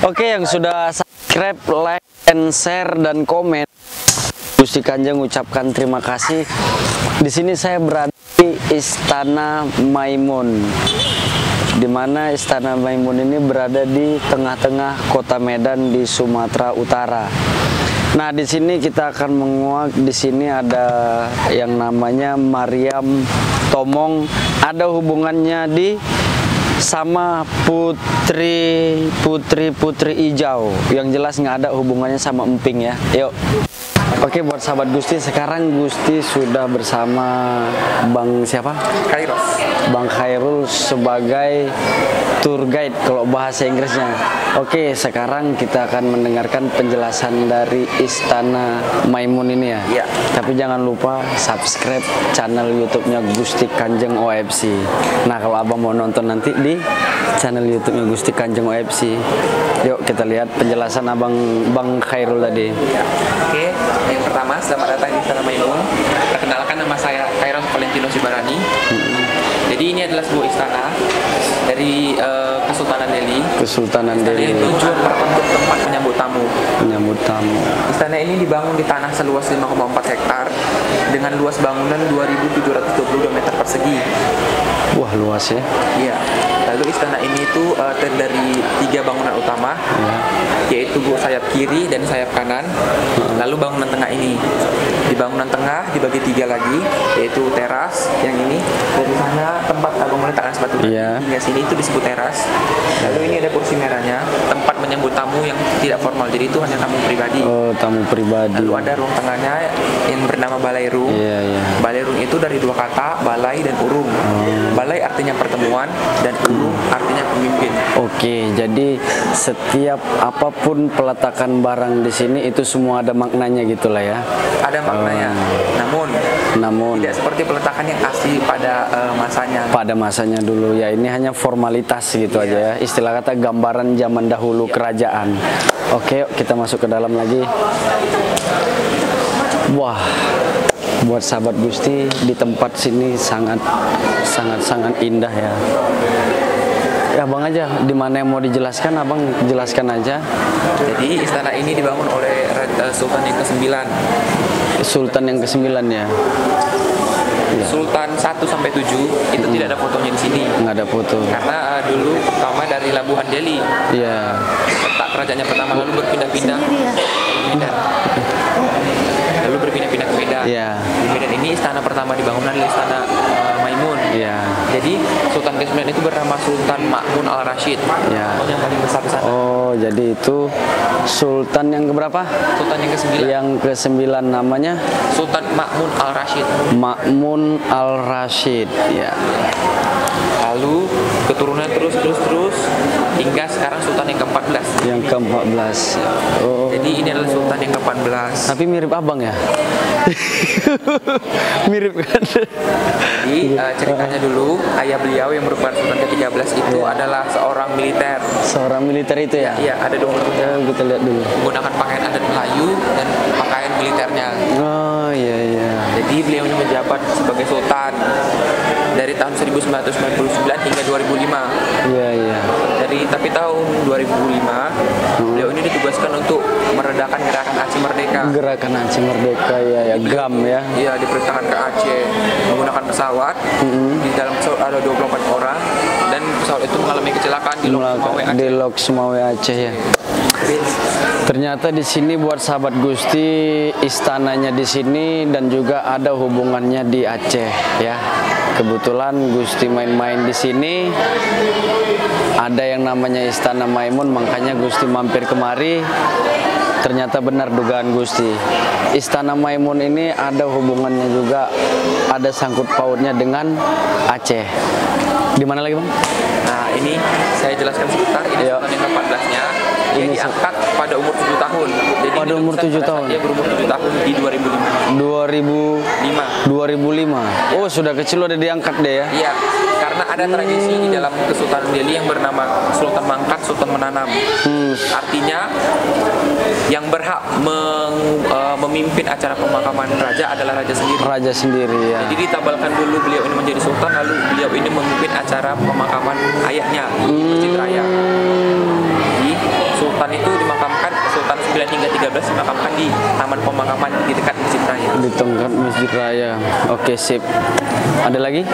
Oke, yang sudah subscribe, like, and share dan komen, Gusti Kanjeng ucapkan terima kasih. Di sini saya berada di Istana Maimun, di mana Istana Maimun ini berada di tengah-tengah kota Medan di Sumatera Utara. Nah, di sini kita akan menguak. Di sini ada yang namanya Mariam Tomong. Ada hubungannya sama Putri Ijau. Yang jelas nggak ada hubungannya sama Emping ya. Yuk. Oke, buat sahabat Gusti, sekarang Gusti sudah bersama Bang siapa? Kairos. Bang Khairul sebagai tour guide kalau bahasa Inggrisnya. Oke, sekarang kita akan mendengarkan penjelasan dari Istana Maimun ini ya. Iya. Tapi jangan lupa subscribe channel YouTube-nya Gusti Kanjeng OFC. Nah, kalau abang mau nonton nanti di channel YouTube-nya Gusti Kanjeng OFC. Yuk kita lihat penjelasan abang Bang Khairul tadi. Oke, yang pertama, selamat datang di Istana Maimun. Perkenalkan, nama saya Kairos Valentino Sibarani. Jadi ini adalah sebuah istana dari Kesultanan Delhi. Kesultanan Delhi. Ini tujuan berbentuk tempat menyambut tamu. Menyambut tamu. Istana ini dibangun di tanah seluas 5,4 hektar dengan luas bangunan 2.722 meter persegi. Wah, luas ya. Iya. Lalu istana ini itu terdiri dari 3 bangunan utama, yaitu sayap kiri dan sayap kanan. Lalu bangunan tengah ini. Di bangunan tengah dibagi 3 lagi, yaitu teras yang ini. Dari sana tempat abang meletakkan sepatu kaki hingga sini itu disebut teras. Lalu ini ada kursi merahnya, tempat menyambut tamu yang tidak formal. Jadi itu hanya tamu pribadi. Oh, tamu pribadi. Lalu ada ruang tengahnya yang bernama balai room. Balai room itu dari 2 kata, balai dan urung. Balai artinya pertemuan dan urung artinya pemimpin. Oke, jadi setiap apapun peletakan barang di sini itu semua ada maknanya gitulah ya. Ada maknanya. Namun tidak seperti peletakan yang asli pada masanya. Pada masanya dulu ya, ini hanya formalitas gitu aja ya. Istilah kata gambaran zaman dahulu kerajaan. Oke, yuk kita masuk ke dalam lagi. Wah, buat sahabat Gusti, di tempat sini sangat indah ya. Ya abang aja, di mana yang mau dijelaskan abang jelaskan aja. Jadi istana ini dibangun oleh Sultan yang ke-9. Sultan yang ke-9 ya. Sultan 1 sampai 7 itu tidak ada fotonya di sini. Nggak ada foto. Karena dulu pertama dari Labuhan Delhi. Iya. Letak kerajaannya pertama, lalu berpindah-pindah. Lalu berpindah-pindah ke Medan. Iya. Di Medan ini istana pertama dibangun adalah Istana Maimun. Iya. Jadi Sultan ke-9 itu bernama Sultan Ma'mun Al-Rashid. Iya. Yang paling besar di sana. Oh, jadi itu Sultan yang keberapa? Sultan yang ke-9. Yang ke-9 namanya Sultan Ma'mun Al-Rashid. Ma'mun Al-Rashid. Ya. Lalu keturunan terus hingga sekarang Sultan yang ke-14. Yang ke-14. Oh. Jadi ini adalah Sultan yang ke-14. Tapi mirip abang ya? Mirip kan? Jadi ceritanya dulu, ayah beliau yang merupakan Sultan ke-13 itu adalah seorang militer. Seorang militer itu ya? Iya, ada dong. Kita lihat dulu. Menggunakan pakaian adat Melayu dan pakaian militernya. Oh iya. Jadi beliau ini menjabat sebagai Sultan dari tahun 1999 hingga 2005. Iya. Tapi tahun 2005 beliau ini ditugaskan untuk meredakan gerakan Aceh Merdeka. Gerakan Aceh Merdeka ya, GAM ya. Iya, diperintahkan ke Aceh menggunakan pesawat. Di dalam pesawat ada 24 orang dan pesawat itu mengalami kecelakaan di Lok Sumawe Aceh ya. Ternyata di sini buat sahabat Gusti, istananya di sini dan juga ada hubungannya di Aceh ya. Kebetulan Gusti main-main di sini, ada yang namanya Istana Maimun, makanya Gusti mampir kemari. Ternyata benar dugaan Gusti. Istana Maimun ini ada hubungannya juga, ada sangkut pautnya dengan Aceh. Di mana lagi bang? Nah ini saya jelaskan sebentar. Ini Sultan yang ke-14-nya. Dia diangkat pada umur 7 tahun. Jadi pada umur 7 tahun? Dia berumur 7 tahun di 2005. 2005. Oh, sudah kecil udah diangkat deh ya? Iya, karena ada tradisi di dalam Kesultanan Delhi yang bernama Sultan Mangkat, Sultan Menanam. Artinya yang berhak memimpin acara pemakaman raja adalah raja sendiri. Raja sendiri ya. Jadi ditabalkan dulu beliau ini menjadi sultan, lalu beliau ini memimpin acara pemakaman ayahnya di Masjid Raya. Jadi Sultan itu dimakamkan, Sultan 9 hingga 13 dimakamkan di Taman Pemakaman di dekat Masjid Raya. Di tengah Masjid Raya. Oke, sip. Ada lagi?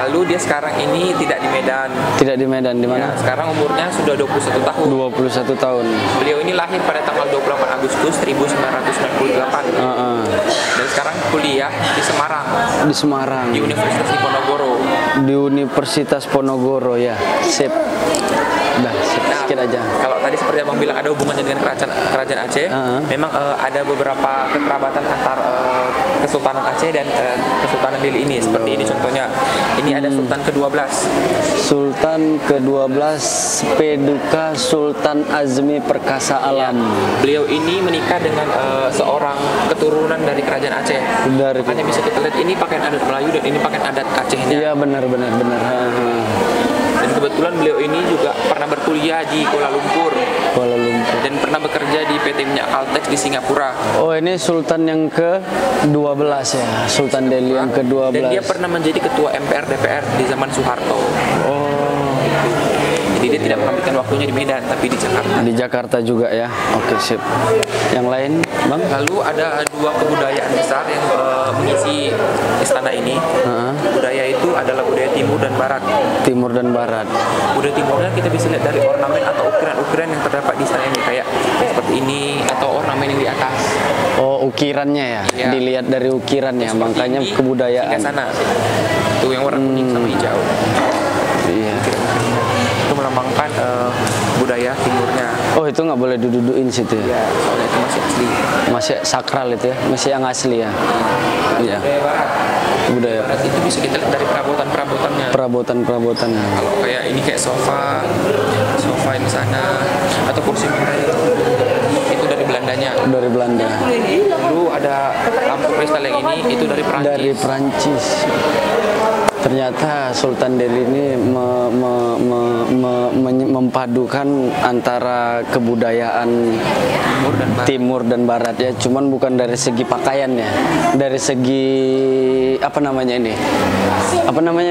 Lalu dia sekarang ini tidak di Medan. Tidak di Medan, di Ya, mana? sekarang umurnya sudah 21 tahun. 21 tahun. Beliau ini lahir pada tanggal 28 Agustus 1998 dan sekarang kuliah di Semarang, Di Semarang. di Universitas Diponegoro. Di Universitas Ponorogo ya. Sip. Udah, sedikit aja. Kalau tadi seperti abang bilang ada hubungannya dengan kerajaan Aceh, memang ada beberapa kekerabatan antar Kesultanan Aceh dan Kesultanan Deli ini. Seperti ini contohnya. Ini ada Sultan ke-12. Sultan ke-12 Peduka Sultan Azmi Perkasa Alam. Beliau ini menikah dengan seorang keturunan dari kerajaan Aceh. Makanya bisa kita lihat ini pakaian adat Melayu dan ini pakaian adat Acehnya. Iya, benar. Dan kebetulan beliau ini juga pernah berkuliah di Kuala Lumpur dan pernah bekerja di PT Minyak Caltex di Singapura. Oh, ini Sultan yang ke-12 ya, Sultan Delhi yang ke-12. Dan dia pernah menjadi ketua MPR DPR di zaman Soeharto. Oh, Jadi dia tidak menghabiskan waktunya di Medan, tapi di Jakarta. di Jakarta juga ya. Oke, sip. Yang lain, Bang? Lalu ada dua kebudayaan besar yang mengisi istana ini. Budaya itu adalah budaya Timur dan Barat. Timur dan Barat. Budaya Timurnya kita bisa lihat dari ornamen atau ukiran-ukiran yang terdapat di istana ini, kayak seperti ini atau ornamen yang di atas. Oh, ukirannya ya. Ya. Dilihat dari ukirannya, Seperti makanya ini, kebudayaan. hingga sana. Itu yang warna kuning sama hijau. Iya. Itu melambangkan budaya timurnya. Oh, itu nggak boleh didudukin situ ya. Ya, soalnya itu masih asli. Masih sakral itu ya, masih yang asli ya. Iya. Budaya barat. Budaya. Barat itu bisa kita lihat dari perabotan-perabotannya. Perabotan-perabotannya. Kalau kayak ini kayak sofa yang sana atau kursi meja itu dari Belandanya. Dari Belanda. Dulu ada lampu kristal yang ini itu dari Perancis. Dari Prancis. Ternyata Sultan Delhi ini mempadukan antara kebudayaan Timur dan Barat ya, cuman bukan dari segi pakaian ya, dari segi apa namanya ini?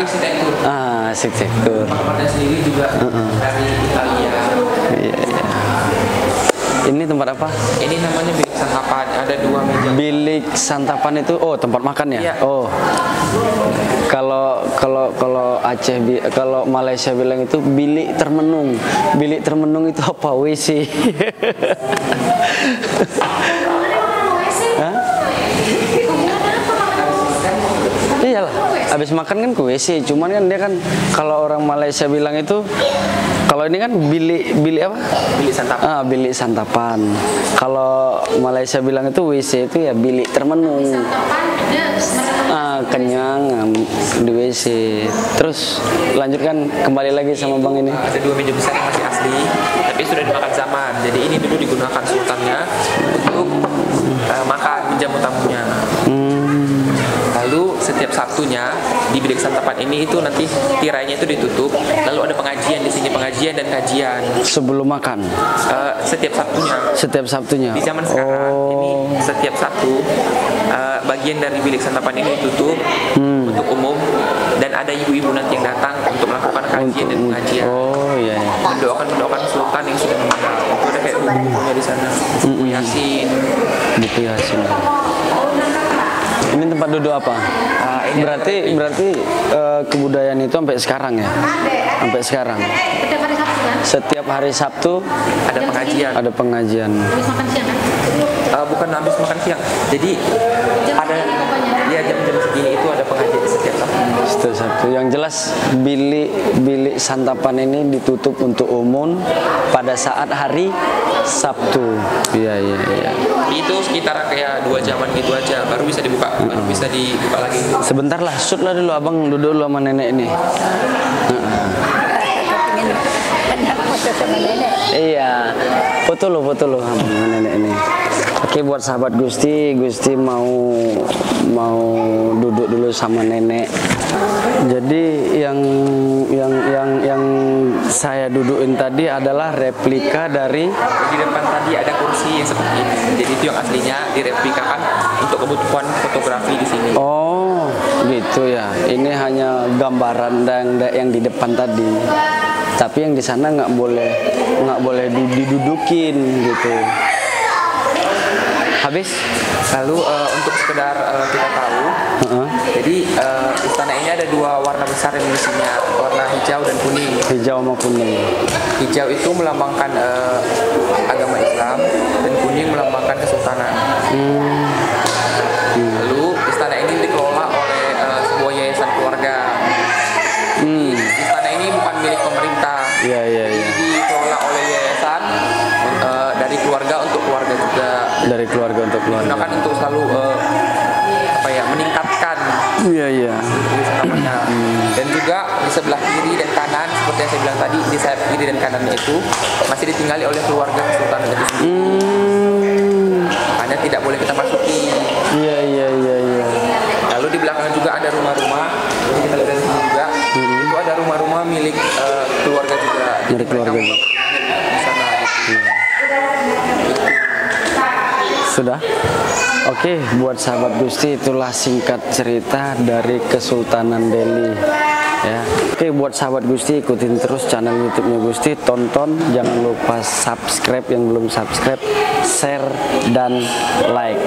Arsitektur. Arsitektur. Kamarnya sendiri juga dari Italia. Iya. Ini tempat apa? Ini namanya bilik santapan. Ada dua meja. Bilik santapan itu, oh tempat makan ya? Iya. Oh. Kalau Aceh, kalau Malaysia bilang itu bilik termenung. Bilik termenung itu apa? WC. Hah? Iyalah, habis makan kan ke WC. Cuman kan dia kan kalau orang Malaysia bilang itu, kalau ini kan bilik apa? Bilik santapan. Bilik santapan. Kalau Malaysia bilang itu WC itu ya bilik termenung. Kenyang di WC. Terus lanjutkan kembali lagi sama Bang ini. Ada dua meja besar yang masih asli, tapi sudah dimakan zaman. Jadi ini dulu digunakan sultannya untuk makan menjamu tamunya. Lalu setiap Sabtunya di bilik santapan ini itu nanti tirainya itu ditutup. Lalu ada pengajian di sini, pengajian dan kajian. Sebelum makan. Setiap Sabtunya. Setiap Sabtunya. Di zaman sekarang ini setiap Sabtu bagian dari bilik santapan ini ditutup untuk umum dan ada ibu-ibu nanti yang datang untuk melakukan kajian dan pengajian. Oh iya. Mendoakan sultan yang sudah meninggal. Itu ada kayak buku-bukunya di sana. Buku Yasin. Buku Yasin. Ini tempat duduk apa? Berarti kebudayaan itu sampai sekarang ya? Sampai sekarang. Setiap hari Sabtu ada pengajian. Ada pengajian. Habis makan siang kan? Bukan habis makan siang. Jadi ada ya jam-jam segini itu ada pengajian setiap Sabtu. Setiap Sabtu. Yang jelas bilik santapan ini ditutup untuk umum pada saat hari Sabtu. Iya. Itu sekitar kayak 2 jaman gitu aja, baru bisa dibuka, lagi. Sebentar lah, shoot lah dulu abang, duduk dulu sama nenek ini. Iya, foto lo sama nenek ini. Oke, buat sahabat Gusti mau duduk dulu sama nenek. Jadi yang saya dudukin tadi adalah replika dari. Di depan tadi ada kursi yang seperti ini. Jadi itu yang aslinya direplikakan untuk kebutuhan fotografi di sini. Oh, gitu ya. Ini hanya gambaran yang di depan tadi. Tapi yang di sana nggak boleh didudukin gitu. Habis. Lalu untuk sekedar kita tahu, jadi istana ini ada dua warna besar yang mengisinya, warna hijau dan kuning. Hijau sama kuning. Hijau itu melambangkan agama Islam dan kuning melambangkan kesultanan. Lalu istana ini dikelola oleh sebuah yayasan keluarga. Istana ini bukan milik pemerintah. Iya. Jadi dikelola oleh yayasan dari keluarga untuk keluarga juga. Dari keluarga untuk keluarga. Digunakan untuk selalu meningkatkan. Iya. Dan juga di sebelah kiri dan kanan seperti yang saya bilang tadi, di sayap kiri dan kanannya itu masih ditinggali oleh keluarga kesultanan itu sendiri. Hanya tidak boleh kita masuki. Iya. Lalu di belakang juga ada rumah-rumah. Jadi kita lihat dari sini juga. Itu ada rumah-rumah milik keluarga juga. Milik keluarga juga. Di sana. Sudah? Oke, buat sahabat Gusti, itulah singkat cerita dari Kesultanan Delhi. Ya. Oke, buat sahabat Gusti, ikutin terus channel YouTube-nya Gusti, tonton, jangan lupa subscribe yang belum subscribe, share dan like.